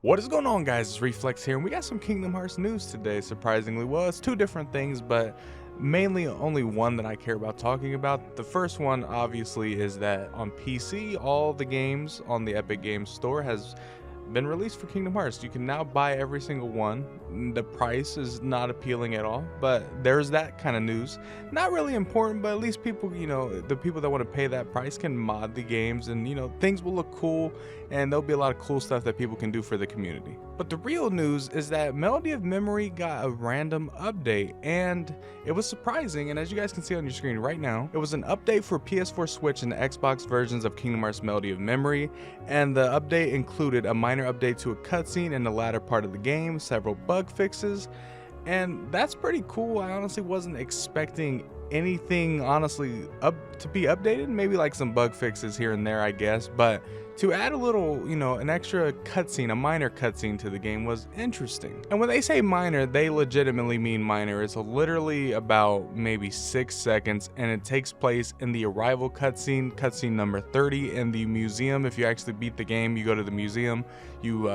What is going on, guys? It's Reflex here, and we got some Kingdom Hearts news today, surprisingly. Well, it's two different things, but mainly only one that I care about talking about. The first one, obviously, is that on PC, all the games on the Epic Games Store has been released for Kingdom Hearts. You can now buy every single one. The price is not appealing at all, but there's that kind of news. Not really important, but at least people, the people that want to pay that price can mod the games, and things will look cool, and there'll be a lot of cool stuff that people can do for the community. But the real news is that Melody of Memory got a random update, and it was surprising. And as you guys can see on your screen right now, it was an update for PS4, Switch, and the Xbox versions of Kingdom Hearts Melody of Memory, and the update included a minor update to a cutscene in the latter part of the game, several bug fixes, and that's pretty cool. I honestly wasn't expecting anything honestly to be updated, maybe like some bug fixes here and there, I guess, but to add a little, an extra cutscene, a minor cutscene to the game was interesting. And when they say minor, they legitimately mean minor. It's literally about maybe 6 seconds, and it takes place in the arrival cutscene number 30 in the museum. If you actually beat the game, you go to the museum, you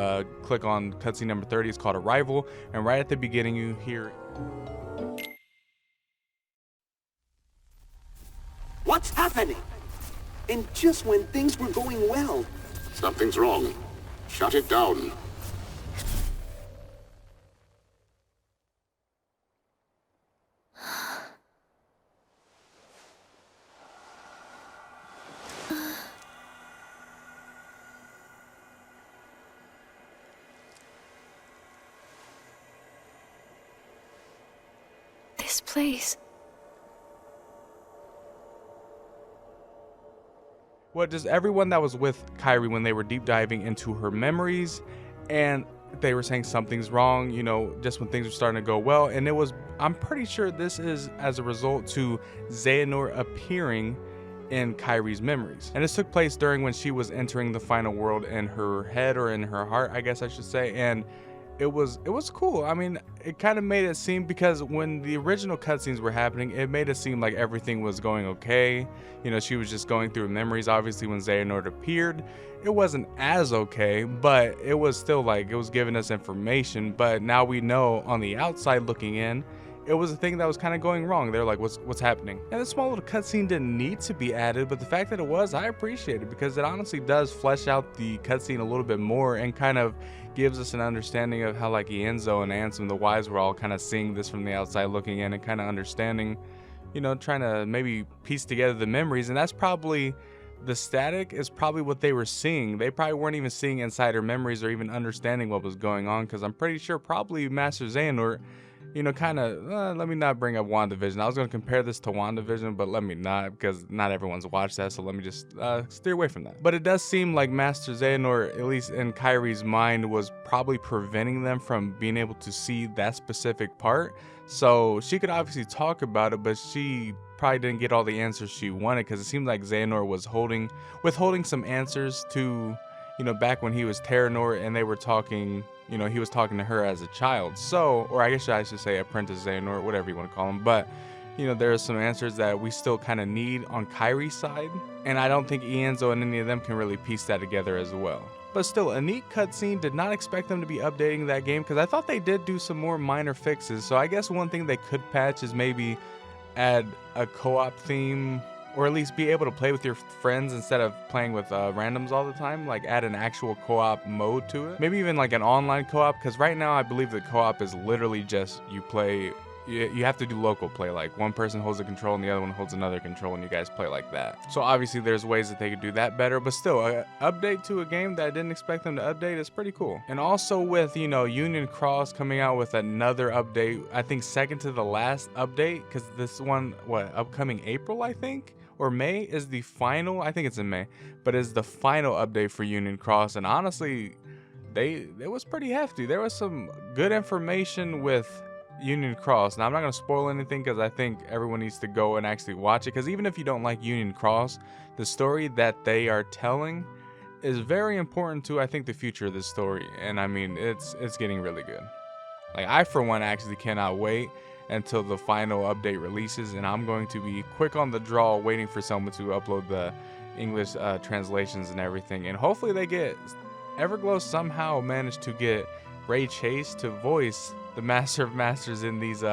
click on cutscene number 30, it's called Arrival, and right at the beginning you hear, "What's happening?" And just when things were going well. Something's wrong. Shut it down. This place. well, just everyone that was with Kairi when they were deep diving into her memories, and they were saying something's wrong, just when things were starting to go well. And I'm pretty sure this is as a result to Xehanort appearing in Kairi's memories. And this took place during when she was entering the final world in her head, or in her heart, I guess I should say. And it was cool. I mean, it kind of made it seem, because when the original cutscenes were happening, it made it seem like everything was going okay. She was just going through memories. Obviously, when Xehanort appeared, it wasn't as okay, but it was still like, it was giving us information. But now we know, on the outside looking in, it was a thing that was kind of going wrong. They're like, what's happening? And this small little cutscene didn't need to be added, but the fact that it was, I appreciate it, because it honestly does flesh out the cutscene a little bit more, and kind of gives us an understanding of how, like, Ienzo and Ansem the Wise were all kind of seeing this from the outside looking in, and kind of understanding, trying to maybe piece together the memories. And that's probably, the static is probably what they were seeing. They probably weren't even seeing inside her memories, or even understanding what was going on, because I'm pretty sure probably Master Xehanort, let me not bring up WandaVision. I was going to compare this to WandaVision, but let me not, because not everyone's watched that, so let me just steer away from that. But it does seem like Master Xehanort, at least in Kairi's mind, was probably preventing them from being able to see that specific part. So she could obviously talk about it, but she probably didn't get all the answers she wanted, because it seemed like Xehanort was withholding some answers to, back when he was Terranort, and they were talking, he was talking to her as a child. So, or I guess I should say Apprentice Xehanort, whatever you want to call him. But, there are some answers that we still kind of need on Kairi's side. And I don't think Ienzo and any of them can really piece that together as well. But still, a neat cutscene. Did not expect them to be updating that game, because I thought they did do some more minor fixes. So I guess one thing they could patch is maybe add a co-op theme, or at least be able to play with your friends instead of playing with randoms all the time. Like, add an actual co-op mode to it. Maybe even like an online co-op, because right now I believe the co-op is literally just you have to do local play. Like, one person holds a control and the other one holds another control, and you guys play like that. So obviously there's ways that they could do that better, but still, an update to a game that I didn't expect them to update is pretty cool. And also with, Union Cross coming out with another update, I think second to the last update, because this one, upcoming April, I think? Or May is the final, I think it's in May, but is the final update for Union Cross. And honestly, it was pretty hefty. There was some good information with Union Cross. Now, I'm not going to spoil anything, because I think everyone needs to go and actually watch it, because even if you don't like Union Cross, the story that they are telling is very important to, I think, the future of this story. And I mean, it's getting really good. Like, I for one actually cannot wait until the final update releases, and I'm going to be quick on the draw, waiting for someone to upload the English translations and everything, and hopefully they get Everglow somehow managed to get Ray Chase to voice the Master of Masters in these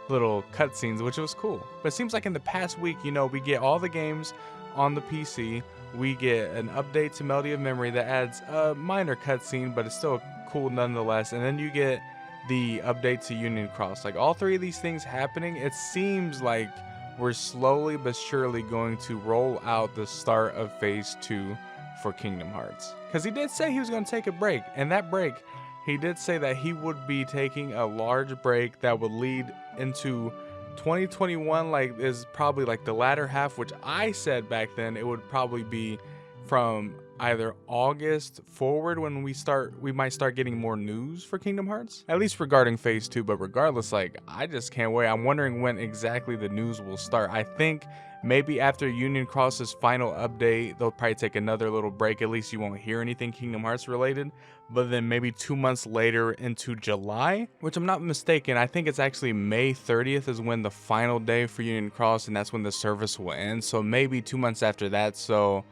little cutscenes, which was cool. But it seems like in the past week, you know, we get all the games on the PC. We get an update to Melody of Memory that adds a minor cutscene, but it's still cool nonetheless. And then you get the update to Union Cross. Like all three of these things happening, it seems like we're slowly but surely going to roll out the start of Phase 2 for Kingdom Hearts. Because he did say he was going to take a break, and that break, he did say that he would be taking a large break that would lead into 2021, like is probably like the latter half, which I said back then it would probably be from either August forward when we might start getting more news for Kingdom Hearts, at least regarding Phase 2. But regardless, like I just can't wait. I'm wondering when exactly the news will start. I think maybe after Union Cross's final update, they'll probably take another little break. At least you won't hear anything Kingdom Hearts related. But then maybe 2 months later into July, which I'm not mistaken, I think it's actually May 30th is when the final day for Union Cross, and that's when the service will end. So maybe 2 months after that. So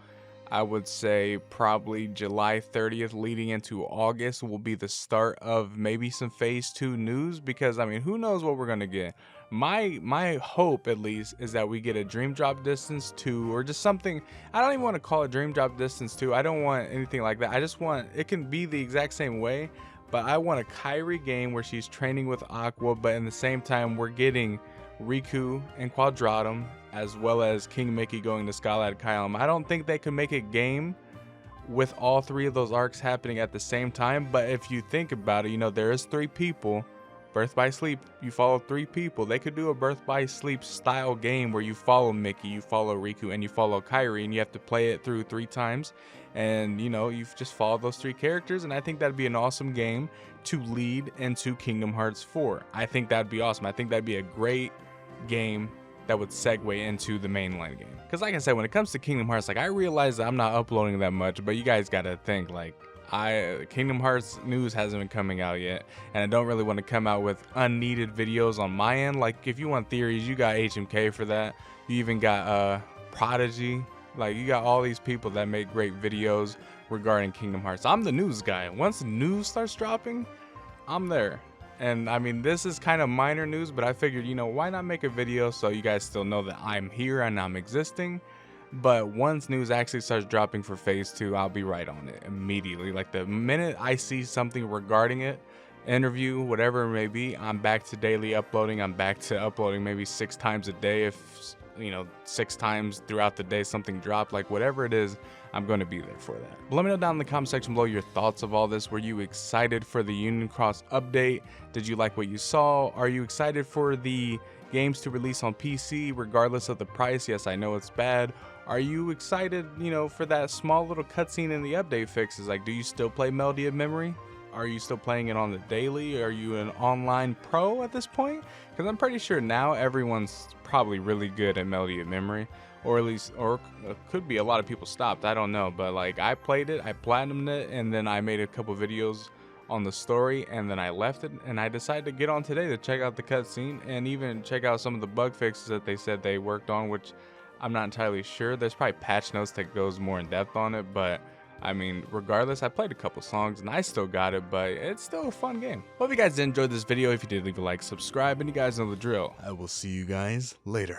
I would say probably July 30th leading into August will be the start of maybe some Phase 2 news, because I mean, who knows what we're gonna get. My hope at least is that we get a Dream Drop Distance 2 or just something. I don't even want to call it Dream Drop Distance 2. I don't want anything like that. I just want, it can be the exact same way, but I want a Kairi game where she's training with Aqua, but in the same time we're getting Riku and Quadratum, as well as King Mickey going to Skylight Kylam. I don't think they could make a game with all three of those arcs happening at the same time, but if you think about it, you know, there is 3 people. Birth by Sleep, you follow 3 people. They could do a Birth by Sleep style game where you follow Mickey, you follow Riku, and you follow Kairi, and you have to play it through 3 times. And you know, you've just followed those 3 characters, and I think that'd be an awesome game to lead into Kingdom Hearts 4. I think that'd be awesome. I think that'd be a great game that would segue into the mainline game. Because like I said, when it comes to Kingdom Hearts, like I realize that I'm not uploading that much, but you guys gotta think, like, Kingdom Hearts news hasn't been coming out yet, and I don't really want to come out with unneeded videos on my end. Like if you want theories, you got HMK for that. You even got Prodigy. Like you got all these people that make great videos regarding Kingdom Hearts. I'm the news guy. Once the news starts dropping, I'm there. And I mean, this is kind of minor news, but I figured, you know, why not make a video so you guys still know that I'm here and I'm existing. But once news actually starts dropping for Phase 2, I'll be right on it immediately. Like the minute I see something regarding it, interview, whatever it may be, I'm back to daily uploading. I'm back to uploading maybe 6 times a day. If, you know, 6 times throughout the day something dropped, like whatever it is, I'm going to be there for that. But let me know down in the comment section below your thoughts of all this. Were you excited for the Union Cross update? Did you like what you saw? Are you excited for the games to release on PC regardless of the price? Yes, I know it's bad. Are you excited, you know, for that small little cutscene in the update fixes? Like, do you still play Melody of Memory? Are you still playing it on the daily? Are you an online pro at this point? Because I'm pretty sure now everyone's probably really good at Melody of Memory, or at least, or could be a lot of people stopped. I don't know, but like I played it, I platinumed it, and then I made a couple videos on the story, and then I left it, and I decided to get on today to check out the cutscene and even check out some of the bug fixes that they said they worked on, which I'm not entirely sure. There's probably patch notes that goes more in depth on it, but I mean, regardless, I played a couple songs and I still got it, but it's still a fun game. Hope you guys did enjoy this video. If you did, leave a like, subscribe, and you guys know the drill. I will see you guys later.